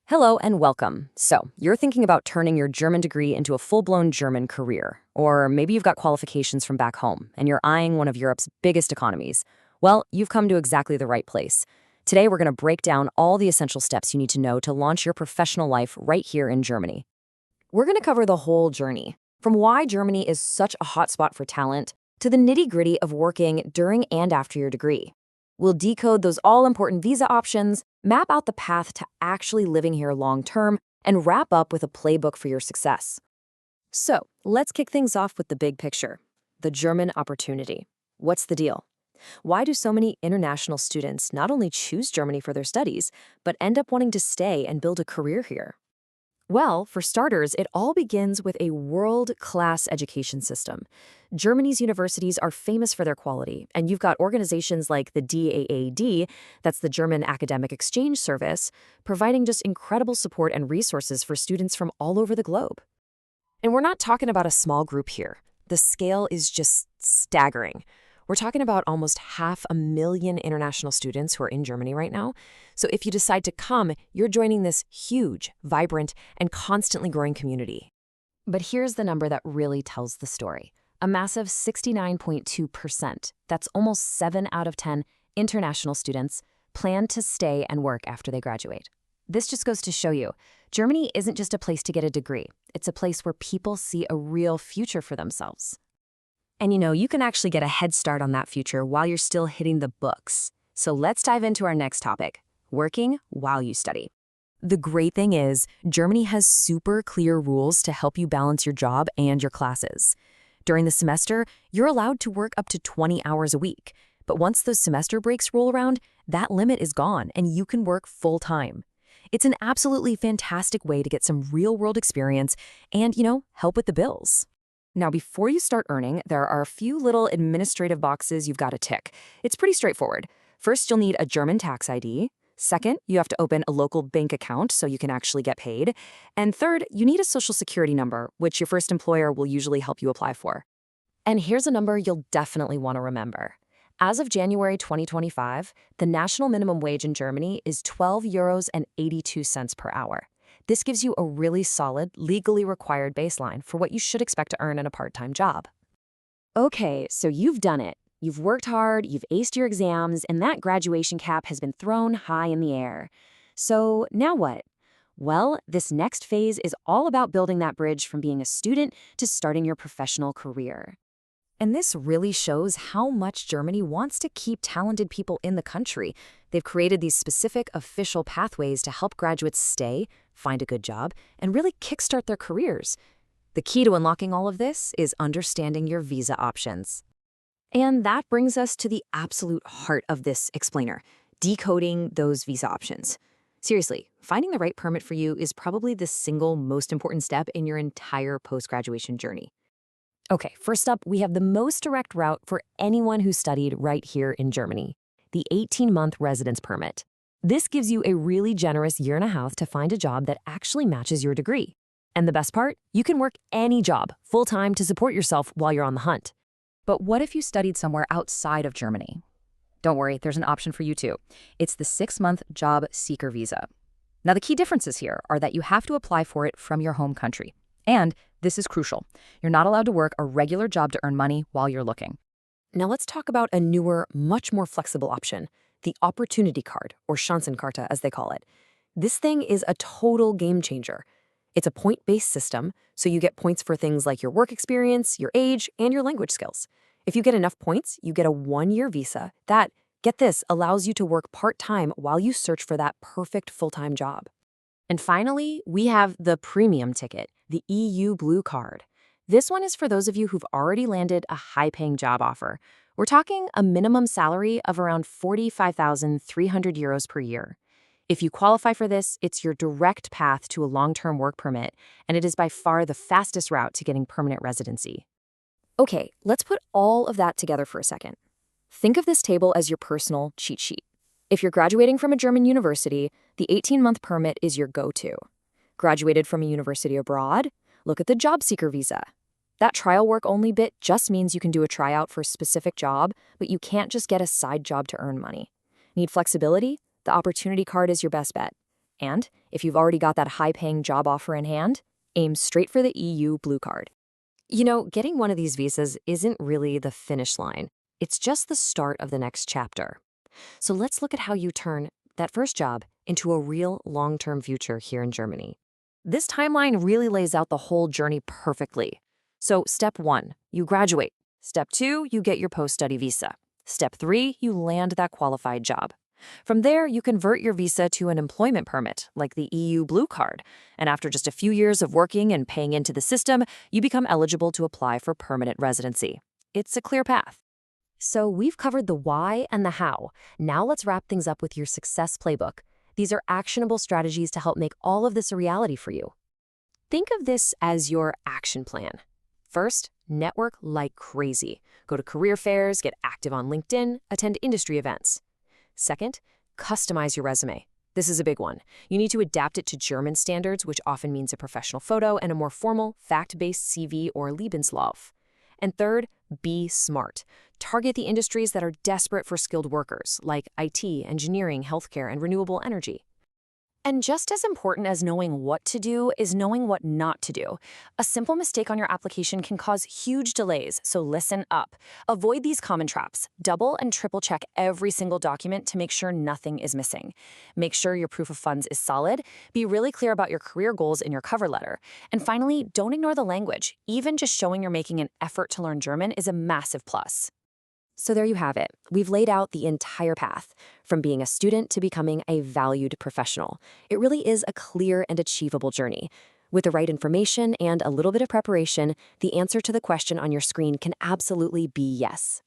Hello and welcome. So, you're thinking about turning your German degree into a full-blown German career. Or maybe you've got qualifications from back home and you're eyeing one of Europe's biggest economies. Well, you've come to exactly the right place. Today, we're going to break down all the essential steps you need to know to launch your professional life right here in Germany. We're going to cover the whole journey, from why Germany is such a hotspot for talent to the nitty-gritty of working during and after your degree. We'll decode those all-important visa options, map out the path to actually living here long-term, and wrap up with a playbook for your success. So, let's kick things off with the big picture, the German opportunity. What's the deal? Why do so many international students not only choose Germany for their studies, but end up wanting to stay and build a career here? Well, for starters, it all begins with a world-class education system. Germany's universities are famous for their quality, and you've got organizations like the DAAD, that's the German Academic Exchange Service, providing just incredible support and resources for students from all over the globe. And we're not talking about a small group here. The scale is just staggering. We're talking about almost 500,000 international students who are in Germany right now. So if you decide to come, you're joining this huge, vibrant, and constantly growing community. But here's the number that really tells the story. A massive 69.2%, that's almost 7 out of 10 international students, plan to stay and work after they graduate. This just goes to show you, Germany isn't just a place to get a degree. It's a place where people see a real future for themselves. And you can actually get a head start on that future while you're still hitting the books. So let's dive into our next topic, working while you study. The great thing is, Germany has super clear rules to help you balance your job and your classes. During the semester, you're allowed to work up to 20 hours a week. But once those semester breaks roll around, that limit is gone and you can work full-time. It's an absolutely fantastic way to get some real-world experience and, help with the bills. Now, before you start earning, there are a few little administrative boxes you've got to tick. It's pretty straightforward. First, you'll need a German tax ID. Second, you have to open a local bank account so you can actually get paid. And third, you need a social security number, which your first employer will usually help you apply for. And here's a number you'll definitely want to remember. As of January 2025, the national minimum wage in Germany is 12.82 euros per hour. This gives you a really solid, legally required baseline for what you should expect to earn in a part-time job. Okay, so you've done it. You've worked hard, you've aced your exams, and that graduation cap has been thrown high in the air. So now what? Well, this next phase is all about building that bridge from being a student to starting your professional career. And this really shows how much Germany wants to keep talented people in the country. They've created these specific official pathways to help graduates stay, find a good job, and really kickstart their careers. The key to unlocking all of this is understanding your visa options. And that brings us to the absolute heart of this explainer, decoding those visa options. Seriously, finding the right permit for you is probably the single most important step in your entire post-graduation journey. Okay, first up, we have the most direct route for anyone who studied right here in Germany, the 18-month residence permit. This gives you a really generous year and a half to find a job that actually matches your degree. And the best part, you can work any job, full-time, to support yourself while you're on the hunt. But what if you studied somewhere outside of Germany? Don't worry, there's an option for you too. It's the 6-month job seeker visa. Now, the key differences here are that you have to apply for it from your home country. And this is crucial. You're not allowed to work a regular job to earn money while you're looking. Now let's talk about a newer, much more flexible option, the opportunity card, or Chancenkarte as they call it. This thing is a total game changer. It's a point-based system, so you get points for things like your work experience, your age, and your language skills. If you get enough points, you get a 1-year visa that, get this, allows you to work part-time while you search for that perfect full-time job. And finally, we have the premium ticket, the EU Blue Card. This one is for those of you who've already landed a high-paying job offer. We're talking a minimum salary of around 45,300 euros per year. If you qualify for this, it's your direct path to a long-term work permit, and it is by far the fastest route to getting permanent residency. Okay, let's put all of that together for a second. Think of this table as your personal cheat sheet. If you're graduating from a German university, the 18-month permit is your go-to. Graduated from a university abroad? Look at the job seeker visa. That trial work only bit just means you can do a tryout for a specific job, but you can't just get a side job to earn money. Need flexibility? The opportunity card is your best bet. And If you've already got that high-paying job offer in hand, aim straight for the EU Blue Card. You know, getting one of these visas isn't really the finish line. It's just the start of the next chapter. So let's look at how you turn that first job into a real long-term future here in Germany. This timeline really lays out the whole journey perfectly. So step 1, you graduate. Step 2, you get your post-study visa. Step 3, you land that qualified job. From there, you convert your visa to an employment permit, like the EU Blue Card. And after just a few years of working and paying into the system, you become eligible to apply for permanent residency. It's a clear path. So we've covered the why and the how. Now let's wrap things up with your success playbook. These are actionable strategies to help make all of this a reality for you. Think of this as your action plan. First, network like crazy. Go to career fairs, get active on LinkedIn, attend industry events. Second, customize your resume. This is a big one. You need to adapt it to German standards, which often means a professional photo and a more formal, fact-based CV or Lebenslauf. And third, be smart. Target the industries that are desperate for skilled workers, like IT, engineering, healthcare, and renewable energy. And just as important as knowing what to do is knowing what not to do. A simple mistake on your application can cause huge delays, so listen up. Avoid these common traps. Double and triple check every single document to make sure nothing is missing. Make sure your proof of funds is solid. Be really clear about your career goals in your cover letter. And finally, don't ignore the language. Even just showing you're making an effort to learn German is a massive plus. So there you have it. We've laid out the entire path, from being a student to becoming a valued professional. It really is a clear and achievable journey. With the right information and a little bit of preparation, the answer to the question on your screen can absolutely be yes.